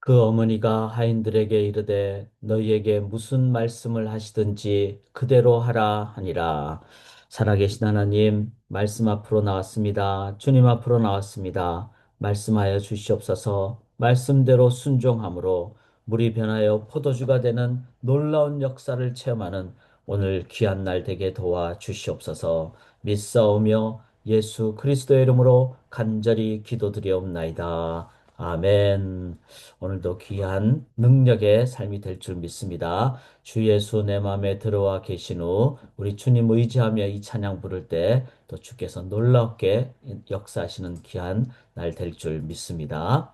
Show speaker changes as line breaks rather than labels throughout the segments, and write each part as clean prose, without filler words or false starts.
그 어머니가 하인들에게 이르되 너희에게 무슨 말씀을 하시든지 그대로 하라 하니라. 살아계신 하나님, 말씀 앞으로 나왔습니다. 주님 앞으로 나왔습니다. 말씀하여 주시옵소서. 말씀대로 순종함으로 물이 변하여 포도주가 되는 놀라운 역사를 체험하는 오늘 귀한 날 되게 도와 주시옵소서. 믿사오며 예수 그리스도의 이름으로 간절히 기도드리옵나이다. 아멘. 오늘도 귀한 능력의 삶이 될 줄 믿습니다. 주 예수 내 마음에 들어와 계신 후 우리 주님 의지하며 이 찬양 부를 때 또 주께서 놀랍게 역사하시는 귀한 날 될 줄 믿습니다.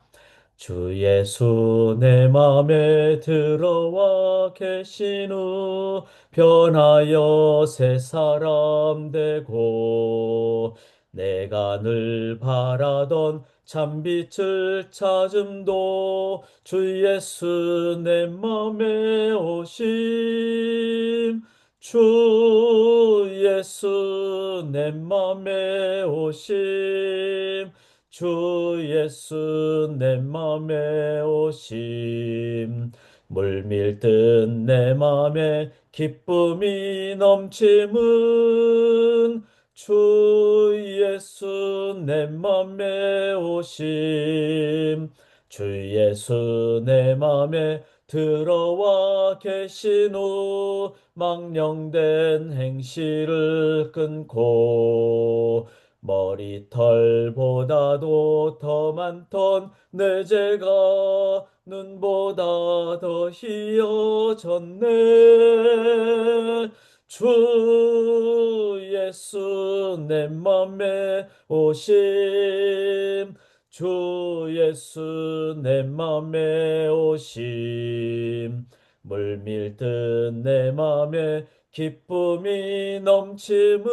주 예수 내 맘에 들어와 계신 후 변하여 새 사람 되고 내가 늘 바라던 참빛을 찾음도 주 예수 내 맘에 오심 주 예수 내 맘에 오심 주 예수 내 맘에 오심 물밀듯 내 맘에 기쁨이 넘침은 주 예수 내 맘에 오심 주 예수 내 맘에 들어와 계신 후 망령된 행실을 끊고 머리털보다도 더 많던 내 죄가 눈보다 더 희어졌네 주 예수 내 맘에 오심 주 예수 내 맘에 오심 물밀듯 내 맘에 기쁨이 넘침은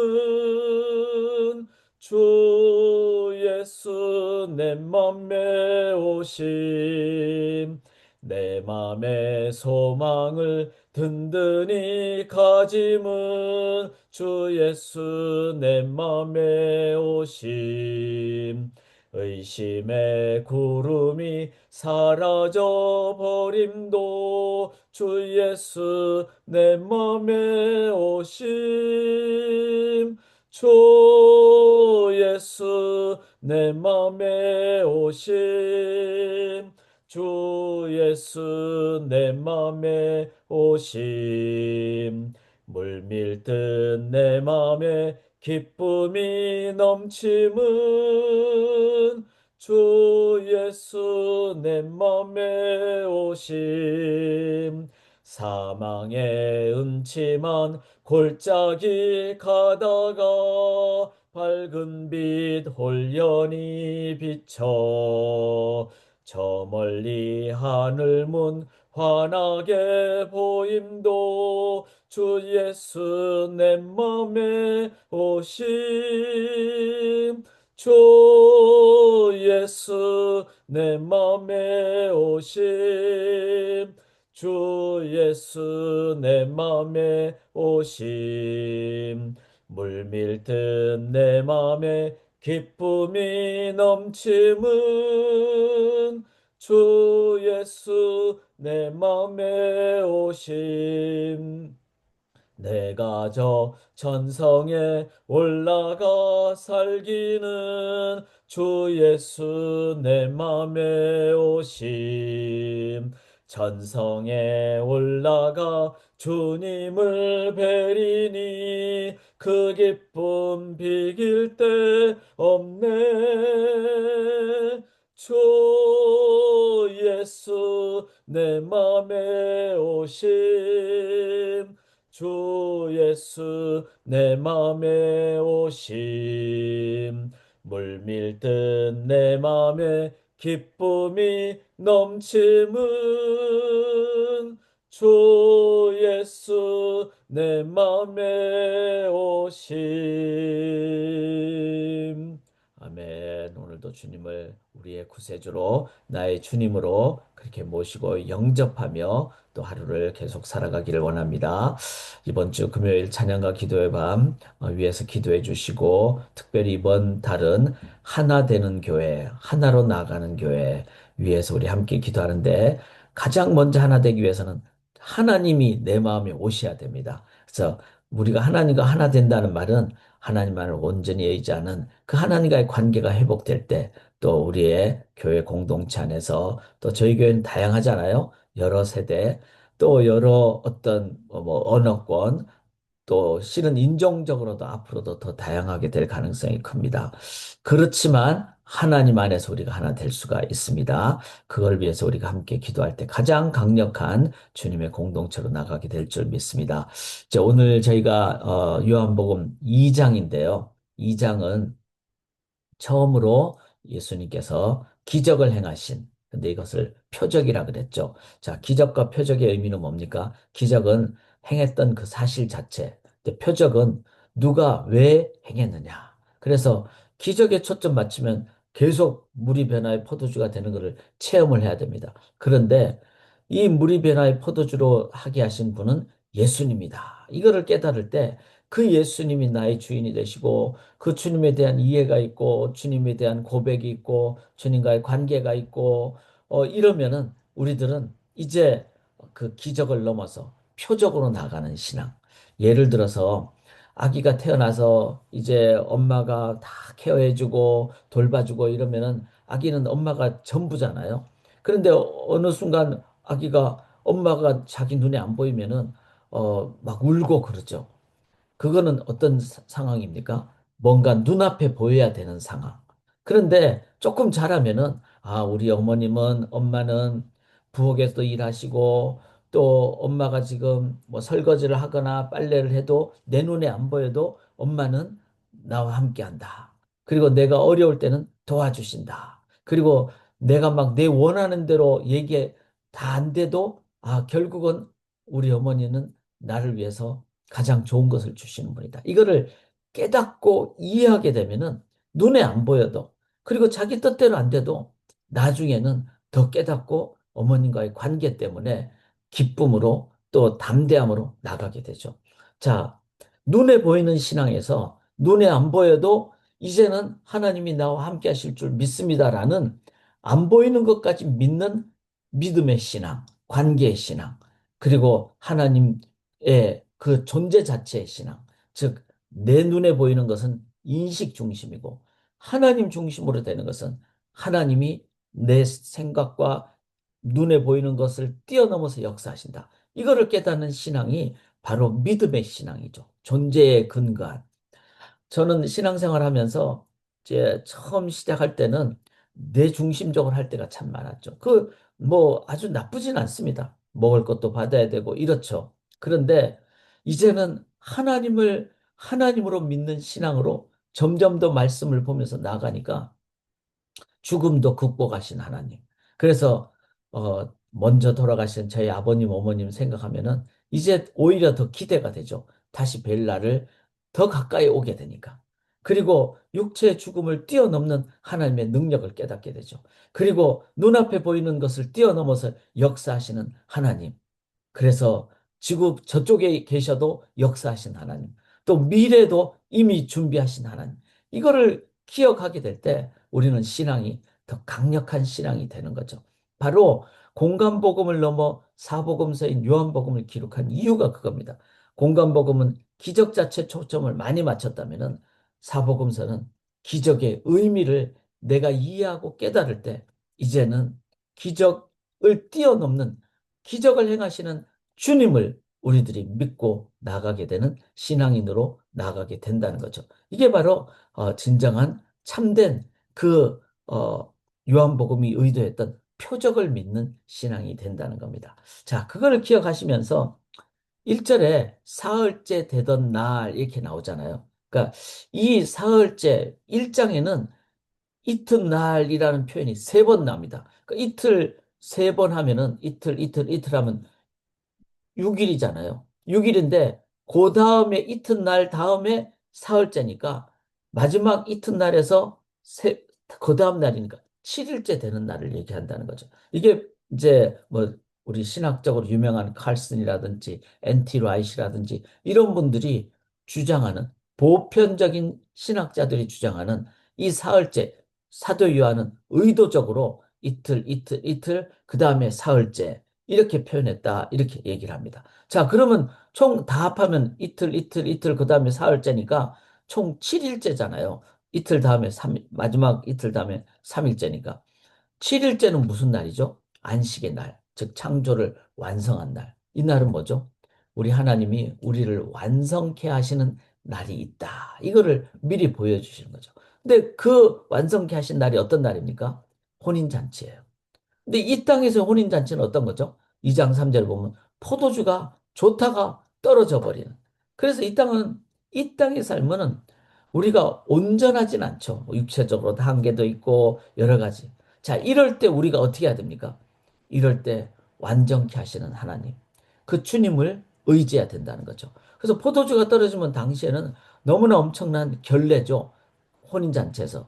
주 예수 내 맘에 오심 내 맘의 소망을 든든히 가짐은 주 예수 내 맘에 오심 의심의 구름이 사라져 버림도 주 예수 내 맘에 오심 주 예수 내 맘에 오심 주 예수 내 맘에 오심 물밀듯 내 맘에 기쁨이 넘침은 주 예수 내 맘에 오심 사망의 음침한 골짜기 가다가 밝은 빛 홀연히 비쳐 저 멀리 하늘 문 환하게 보임도 주 예수 내 맘에 오심 주 예수 내 맘에 오심 주 예수 내 맘에 오심 물밀듯 내 맘에 기쁨이 넘침은 주 예수 내 맘에 오심 내가 저 천성에 올라가 살기는 주 예수 내 맘에 오심 천성에 올라가 주님을 뵈리니 그 기쁨 비길 데 없네 주 예수 내 맘에 오심 주 예수 내 맘에 오심 물밀듯 내 맘에 기쁨이 넘침은 주 예수 내 맘에 오심 아멘. 오늘도 주님을 우리의 구세주로 나의 주님으로 그렇게 모시고 영접하며 또 하루를 계속 살아가기를 원합니다. 이번 주 금요일 찬양과 기도의 밤 위에서 기도해 주시고 특별히 이번 달은 하나 되는 교회, 하나로 나가는 교회 위해서 우리 함께 기도하는데 가장 먼저 하나 되기 위해서는 하나님이 내 마음에 오셔야 됩니다. 그래서 우리가 하나님과 하나 된다는 말은 하나님만을 온전히 의지하는 그 하나님과의 관계가 회복될 때 또 우리의 교회 공동체 안에서 또 저희 교회는 다양하잖아요. 여러 세대 또 여러 어떤 뭐 언어권 또 실은 인종적으로도 앞으로도 더 다양하게 될 가능성이 큽니다. 그렇지만 하나님 안에서 우리가 하나 될 수가 있습니다. 그걸 위해서 우리가 함께 기도할 때 가장 강력한 주님의 공동체로 나가게 될 줄 믿습니다. 자, 오늘 저희가 요한복음 2장인데요. 2장은 처음으로 예수님께서 기적을 행하신, 근데 이것을 표적이라 그랬죠. 자, 기적과 표적의 의미는 뭡니까? 기적은 행했던 그 사실 자체, 근데 표적은 누가 왜 행했느냐. 그래서 기적에 초점 맞추면 계속 물이 변화의 포도주가 되는 것을 체험을 해야 됩니다. 그런데 이 물이 변화의 포도주로 하게 하신 분은 예수님이다. 이거를 깨달을 때 그 예수님이 나의 주인이 되시고 그 주님에 대한 이해가 있고 주님에 대한 고백이 있고 주님과의 관계가 있고 이러면은 우리들은 이제 그 기적을 넘어서 표적으로 나가는 신앙. 예를 들어서 아기가 태어나서 이제 엄마가 다 케어해주고 돌봐주고 이러면은 아기는 엄마가 전부잖아요. 그런데 어느 순간 아기가 엄마가 자기 눈에 안 보이면은 막 울고 그러죠. 그거는 어떤 상황입니까? 뭔가 눈앞에 보여야 되는 상황. 그런데 조금 잘하면은, 아, 우리 어머님은, 엄마는 부엌에서 일하시고, 또 엄마가 지금 뭐 설거지를 하거나 빨래를 해도 내 눈에 안 보여도 엄마는 나와 함께 한다. 그리고 내가 어려울 때는 도와주신다. 그리고 내가 막 내 원하는 대로 얘기 다 안 돼도, 아, 결국은 우리 어머니는 나를 위해서 가장 좋은 것을 주시는 분이다. 이거를 깨닫고 이해하게 되면은 눈에 안 보여도 그리고 자기 뜻대로 안 돼도 나중에는 더 깨닫고 어머님과의 관계 때문에 기쁨으로 또 담대함으로 나가게 되죠. 자, 눈에 보이는 신앙에서 눈에 안 보여도 이제는 하나님이 나와 함께 하실 줄 믿습니다라는 안 보이는 것까지 믿는 믿음의 신앙, 관계의 신앙, 그리고 하나님 그 존재 자체의 신앙, 즉, 내 눈에 보이는 것은 인식 중심이고, 하나님 중심으로 되는 것은 하나님이 내 생각과 눈에 보이는 것을 뛰어넘어서 역사하신다. 이거를 깨닫는 신앙이 바로 믿음의 신앙이죠. 존재에 근거한. 저는 신앙생활 하면서 이제 처음 시작할 때는 내 중심적으로 할 때가 참 많았죠. 뭐 아주 나쁘진 않습니다. 먹을 것도 받아야 되고 이렇죠. 그런데 이제는 하나님을 하나님으로 믿는 신앙으로 점점 더 말씀을 보면서 나가니까 죽음도 극복하신 하나님. 그래서 먼저 돌아가신 저희 아버님, 어머님 생각하면은 이제 오히려 더 기대가 되죠. 다시 뵐 날을 더 가까이 오게 되니까. 그리고 육체의 죽음을 뛰어넘는 하나님의 능력을 깨닫게 되죠. 그리고 눈앞에 보이는 것을 뛰어넘어서 역사하시는 하나님. 그래서 지구 저쪽에 계셔도 역사하신 하나님, 또 미래도 이미 준비하신 하나님. 이거를 기억하게 될 때 우리는 신앙이 더 강력한 신앙이 되는 거죠. 바로 공간복음을 넘어 사복음서인 요한복음을 기록한 이유가 그겁니다. 공간복음은 기적 자체 초점을 많이 맞췄다면은 사복음서는 기적의 의미를 내가 이해하고 깨달을 때 이제는 기적을 뛰어넘는 기적을 행하시는 주님을 우리들이 믿고 나가게 되는 신앙인으로 나가게 된다는 거죠. 이게 바로 진정한 참된 그 요한복음이 의도했던 표적을 믿는 신앙이 된다는 겁니다. 자, 그걸 기억하시면서 1절에 사흘째 되던 날 이렇게 나오잖아요. 그러니까 이 사흘째 1장에는 이튿날이라는 표현이 세 번 나옵니다. 그러니까 이틀 세 번 하면은 이틀 하면 6일이잖아요. 6일인데 그 다음에 이튿날 다음에 사흘째니까 마지막 이튿날에서 그 다음 날이니까 7일째 되는 날을 얘기한다는 거죠. 이게 이제 뭐 우리 신학적으로 유명한 칼슨이라든지 엔티 라이시라든지 이런 분들이 주장하는 보편적인 신학자들이 주장하는 이 사흘째 사도 요한은 의도적으로 이틀, 이틀, 이틀, 그 다음에 사흘째. 이렇게 표현했다. 이렇게 얘기를 합니다. 자, 그러면 총 다 합하면 이틀, 이틀, 이틀, 그 다음에 사흘째니까 총 7일째잖아요. 이틀 다음에 마지막 이틀 다음에 3일째니까. 7일째는 무슨 날이죠? 안식의 날, 즉 창조를 완성한 날. 이 날은 뭐죠? 우리 하나님이 우리를 완성케 하시는 날이 있다. 이거를 미리 보여주시는 거죠. 근데 그 완성케 하신 날이 어떤 날입니까? 혼인잔치예요. 근데 이 땅에서 혼인잔치는 어떤 거죠? 2장 3절 보면 포도주가 좋다가 떨어져 버리는. 그래서 이 땅의 삶은 우리가 온전하진 않죠. 뭐 육체적으로 한계도 있고 여러 가지. 자, 이럴 때 우리가 어떻게 해야 됩니까? 이럴 때 완전케 하시는 하나님. 그 주님을 의지해야 된다는 거죠. 그래서 포도주가 떨어지면 당시에는 너무나 엄청난 결례죠. 혼인잔치에서.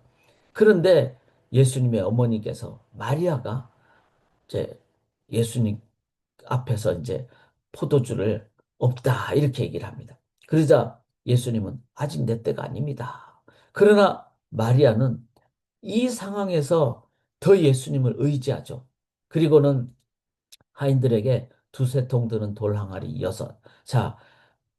그런데 예수님의 어머니께서 마리아가 이제 예수님 앞에서 이제 포도주를 없다 이렇게 얘기를 합니다. 그러자 예수님은 아직 내 때가 아닙니다. 그러나 마리아는 이 상황에서 더 예수님을 의지하죠. 그리고는 하인들에게 두세 통 드는 돌 항아리 여섯. 자,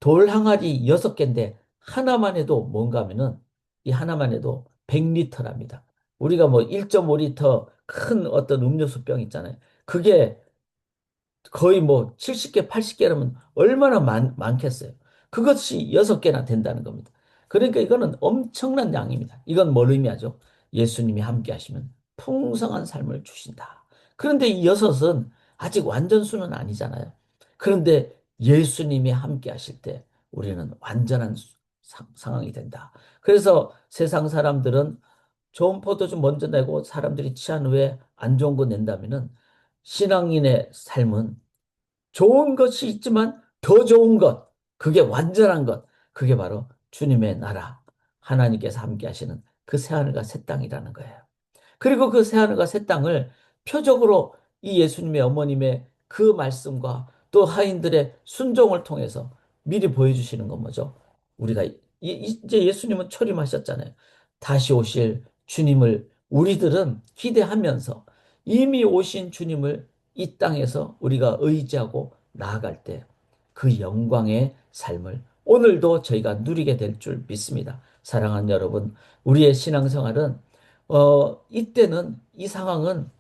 돌 항아리 여섯 개인데 하나만 해도 뭔가 하면은 이 하나만 해도 100리터랍니다. 우리가 뭐 1.5리터 큰 어떤 음료수 병 있잖아요. 그게 거의 뭐 70개, 80개라면 얼마나 많겠어요. 그것이 6개나 된다는 겁니다. 그러니까 이거는 엄청난 양입니다. 이건 뭘 의미하죠? 예수님이 함께 하시면 풍성한 삶을 주신다. 그런데 이 여섯은 아직 완전 수는 아니잖아요. 그런데 예수님이 함께 하실 때 우리는 완전한 상황이 된다. 그래서 세상 사람들은 좋은 포도주 먼저 내고 사람들이 취한 후에 안 좋은 거 낸다면은 신앙인의 삶은 좋은 것이 있지만 더 좋은 것, 그게 완전한 것, 그게 바로 주님의 나라, 하나님께서 함께 하시는 그 새하늘과 새 땅이라는 거예요. 그리고 그 새하늘과 새 땅을 표적으로 이 예수님의 어머님의 그 말씀과 또 하인들의 순종을 통해서 미리 보여주시는 건 뭐죠? 우리가 이제 예수님은 초림하셨잖아요. 다시 오실 주님을 우리들은 기대하면서 이미 오신 주님을 이 땅에서 우리가 의지하고 나아갈 때 그 영광의 삶을 오늘도 저희가 누리게 될 줄 믿습니다. 사랑하는 여러분, 우리의 신앙생활은 이때는 이 상황은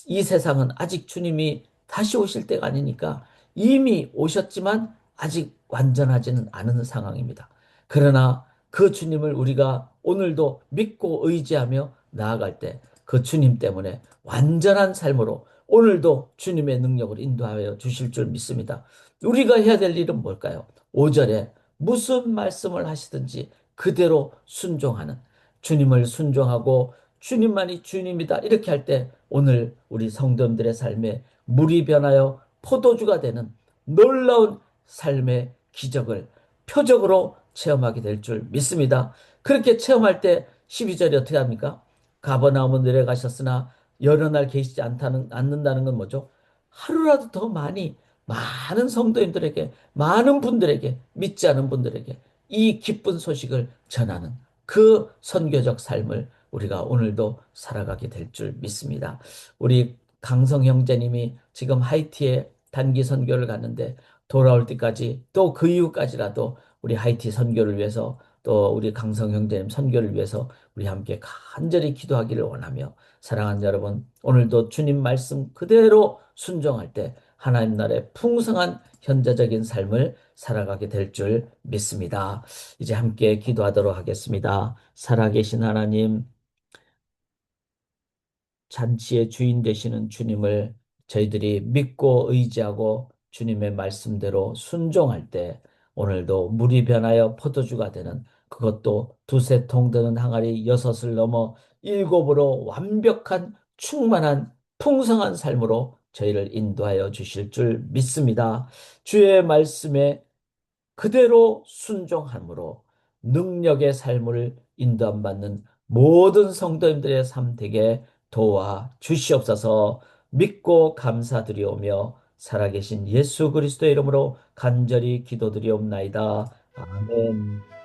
이 세상은 아직 주님이 다시 오실 때가 아니니까 이미 오셨지만 아직 완전하지는 않은 상황입니다. 그러나 그 주님을 우리가 오늘도 믿고 의지하며 나아갈 때 그 주님 때문에 완전한 삶으로 오늘도 주님의 능력을 인도하여 주실 줄 믿습니다. 우리가 해야 될 일은 뭘까요? 5절에 무슨 말씀을 하시든지 그대로 순종하는 주님을 순종하고 주님만이 주님이다. 이렇게 할 때 오늘 우리 성도님들의 삶에 물이 변하여 포도주가 되는 놀라운 삶의 기적을 표적으로 체험하게 될 줄 믿습니다. 그렇게 체험할 때 12절이 어떻게 합니까? 가버나움은 내려가셨으나 여러 날 계시지 않는다는 건 뭐죠? 하루라도 더 많은 성도님들에게, 많은 분들에게, 믿지 않은 분들에게 이 기쁜 소식을 전하는 그 선교적 삶을 우리가 오늘도 살아가게 될 줄 믿습니다. 우리 강성 형제님이 지금 하이티에 단기 선교를 갔는데 돌아올 때까지 또 그 이후까지라도 우리 하이티 선교를 위해서 또 우리 강성 형제님 선교를 위해서 우리 함께 간절히 기도하기를 원하며 사랑하는 여러분, 오늘도 주님 말씀 그대로 순종할 때 하나님 나라의 풍성한 현재적인 삶을 살아가게 될 줄 믿습니다. 이제 함께 기도하도록 하겠습니다. 살아계신 하나님, 잔치의 주인 되시는 주님을 저희들이 믿고 의지하고 주님의 말씀대로 순종할 때 오늘도 물이 변하여 포도주가 되는 그것도 두세 통 드는 항아리 여섯을 넘어 일곱으로 완벽한 충만한 풍성한 삶으로 저희를 인도하여 주실 줄 믿습니다. 주의 말씀에 그대로 순종함으로 능력의 삶을 인도함받는 모든 성도님들의 삶 되게 도와 주시옵소서. 믿고 감사드리오며 살아계신 예수 그리스도의 이름으로 간절히 기도드리옵나이다. 아멘.